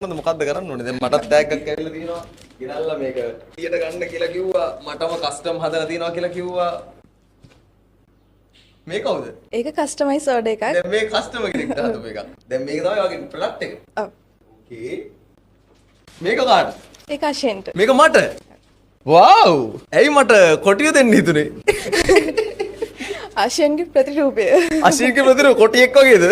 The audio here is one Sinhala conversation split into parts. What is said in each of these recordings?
මොකද්ද කරන්න ඕනේ? දැන් මටත් ටැග් එකක් ඇවිල්ලා තියෙනවා. ගෙනල්ලා මේක 100ට ගන්න කියලා කිව්වා. මටම කස්ටම් හදලා තියෙනවා කියලා කිව්වා. මේ කවුද? ඒක කස්ටමයිස් ඕඩර් එකක්. දැන් මේ කස්ටමර් කෙනෙක්ට හදපු එකක්. දැන් මේක තමයි වගේ ප්‍රොඩක්ට් එක. ඔව්. ඕකේ. මේක කාට? ඒක අෂෙන්ට. මේක මට. වව්! ඇයි මට කොටිය දෙන්න හිතුනේ? අෂෙන්ගේ ප්‍රතිරූපය. අශීර්ගේ ප්‍රතිරූප කොටියෙක් වගේද?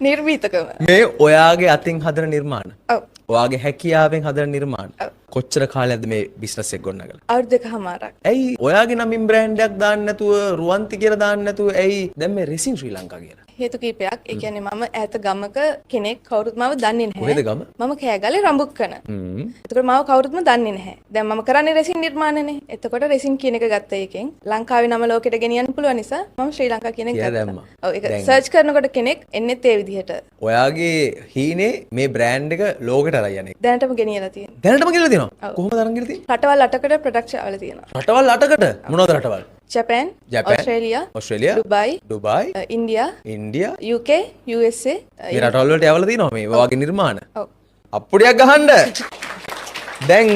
නිර්භීතකම. මේ ඔයාගේ අතින් හදන නිර්මාණ. ඔව්. ඔයාගේ හැකියාවෙන් හදන නිර්මාණ. ඔව්. කොච්චර කාලයක්ද මේ බිස්නස් එක ගොඩනගලා? අවුරුදු දෙකමාරක්. ඇයි ඔයාගේ නමින් බ්‍රෑන්ඩ් එකක් දාන්න නැතුව රුවන්ති කියලා දාන්න නැතුව ඇයි දැන් මේ රෙසින් ශ්‍රී ලංකා කියලා? හේතු කීපයක්. ඒ කියන්නේ මම ඈත ගමක කෙනෙක් කවුරුත් මාව දන්නේ නැහැ. කොහෙද ගම? මම කෑගල්ලේ රඹුක්කන. එතකොට මාව කවුරුත්ම දන්නේ නැහැ. දැන් මම කරන්නේ රෙසින් නිර්මාණනේ. එතකොට රෙසින් කියන එක ගත්ත එකෙන් ලංකාවේ නම ලෝකෙට ගෙනියන්න පුළුවන් නිසා මම ශ්‍රී ලංකා කියන එක කියලා ගත්තා. දැම්මා. ඔව් ඒක සර්ච් කරනකොට කෙනෙක් එන්නෙත් ඒ විදිහට. ඔයාගේ හීනේ මේ බ්‍රෑන්ඩ් එක ලෝකෙට අරන් යන්නේ. දැනටම ගෙනියලා තියෙනවා. දැනටම කියලා දෙනවා. ඔව්. කොහොමද අරන් ගිහලා තියෙන්නේ? රටවල් 8කට ප්‍රොඩක්ට් ආවලා තියෙනවා. රටවල් 8කට මොනවද රටවල්? Japan, Australia, Dubai, India, India, UK, USA. මේ රටවල් වලට යවලා තියෙනවා මේ වගේ නිර්මාණ. ඔව්. අප්පුඩියක් ගහන්න. දැන්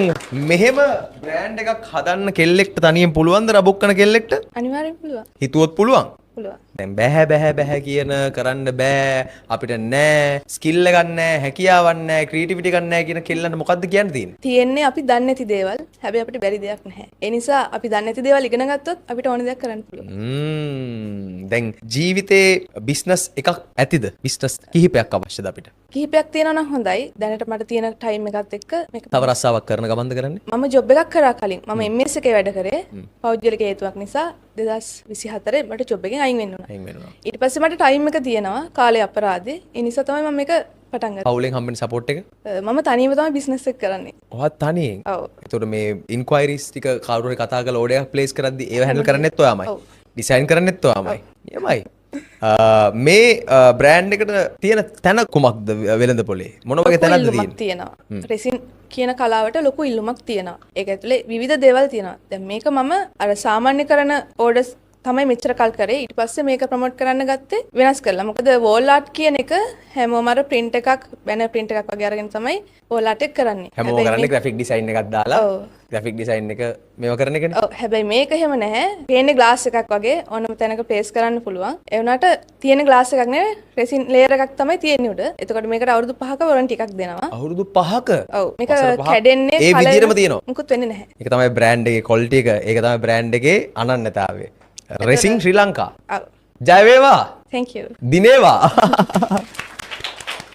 මෙහෙම බ්‍රෑන්ඩ් එකක් හදන්න කෙල්ලෙක්ට තනියෙන් පුළුවන්ද රබුක්කන කෙල්ලෙක්ට? අනිවාර්යෙන් පුළුවන්. හිතුවොත් පුළුවන්. පුළුවන්. දැන් බෑ කියන කරන්න බෑ අපිට නෑ ස්කිල් එකක් නෑ හැකියාවක් නෑ ක්‍රියේටිවිටි එකක් නෑ කියන කෙල්ලන්ට මොකද්ද කියන්න තියෙන්නේ? තියෙන්නේ අපි දන්නේ නැති දේවල්. හැබැයි අපිට බැරි දෙයක් නැහැ. ඒ නිසා අපි දන්නේ නැති දේවල් ඉගෙන ගත්තොත් අපිට ඕන දෙයක් කරන්න පුළුවන්. දැන් ජීවිතේ බිස්නස් එකක් ඇතිද? බිස්නස් කිහිපයක් අවශ්‍යද අපිට? කිහිපයක් තියෙනවා නම් හොඳයි. දැනට මට තියෙන ටයිම් එකත් එක්ක මේක තව රස්සාවක් කරන ගමන්ද කරන්නේ? මම ජොබ් එකක් කරා කලින්. මම MS එකේ වැඩ කරේ. පෞද්ගලික හේතුවක් නිසා 2024 මට ජොබ් එකෙන් අයින් වෙන්න වුණා. අයින් වෙනවා. ඊට පස්සේ මට ටයිම් එක තියෙනවා කාලේ අපරාධේ. ඒ නිසා තමයි මම මේක පටන් ගත්තේ. පවුලෙන් හම්බෙන සපෝට් එක? මම තනියම තමයි බිස්නස් එක කරන්නේ. ඔහත් තනියෙන්? ඔව්. ඒතකොට මේ ඉන්ක්වයරිස් ටික කවුරු හරි කතා කරලා ඕඩර් එකක් ප්ලේස් කරද්දි ඒව හැන්ඩල් කරන්නෙත් ඔයාමයි. ඔව්. ඩිසයින් කරන්නෙත් ඔයාමයි. එමයි. මේ බ්‍රෑන්ඩ් එකට තියෙන තැන කුමක්ද වෙළඳ පොලේ? මොන වගේ තැනක්ද තියෙන්නේ? තියෙනවා. රෙසින් කියන කලාවට ලොකු ඉල්ලුමක් තියෙනවා. ඒක ඇතුලේ විවිධ දේවල් තියෙනවා. දැන් මේක මම අර සාමාන්‍ය කරන ඕඩර්ස් තමයි මෙච්චර කල් කරේ. ඊට පස්සේ මේක ප්‍රොමෝට් කරන්න ගත්තේ වෙනස් කරලා. මොකද වෝල් ආර්ට් කියන එක හැමෝම අර print එකක් බැනර් print එකක් වගේ අරගෙන තමයි වෝල් ආර්ට් එක කරන්නේ. හැමෝම කරන්නේ graphic design එකක් දාලා graphic design එක මේව කරන එකනේ. ඔව්. හැබැයි මේක එහෙම නැහැ. පේන්නේ glass එකක් වගේ ඕනම තැනක place කරන්න පුළුවන්. ඒ වුණාට තියෙන glass එකක් නෙවෙයි resin layer එකක් තමයි තියෙන්නේ උඩ. එතකොට මේකට අවුරුදු 5ක warranty එකක් දෙනවා. අවුරුදු 5ක? ඔව්. මේක කැඩෙන්නේ ඒ විදිහටම තියෙනවා. මුකුත් වෙන්නේ නැහැ. ඒක තමයි බ්‍රෑන්ඩ් එකේ quality එක. ඒක තමයි බ්‍රෑන්ඩ් එකේ අනන්‍යතාවය. රෙසින් ශ්‍රී ලංකා. ඔව්. ජය වේවා. Thank you. දිනේවා.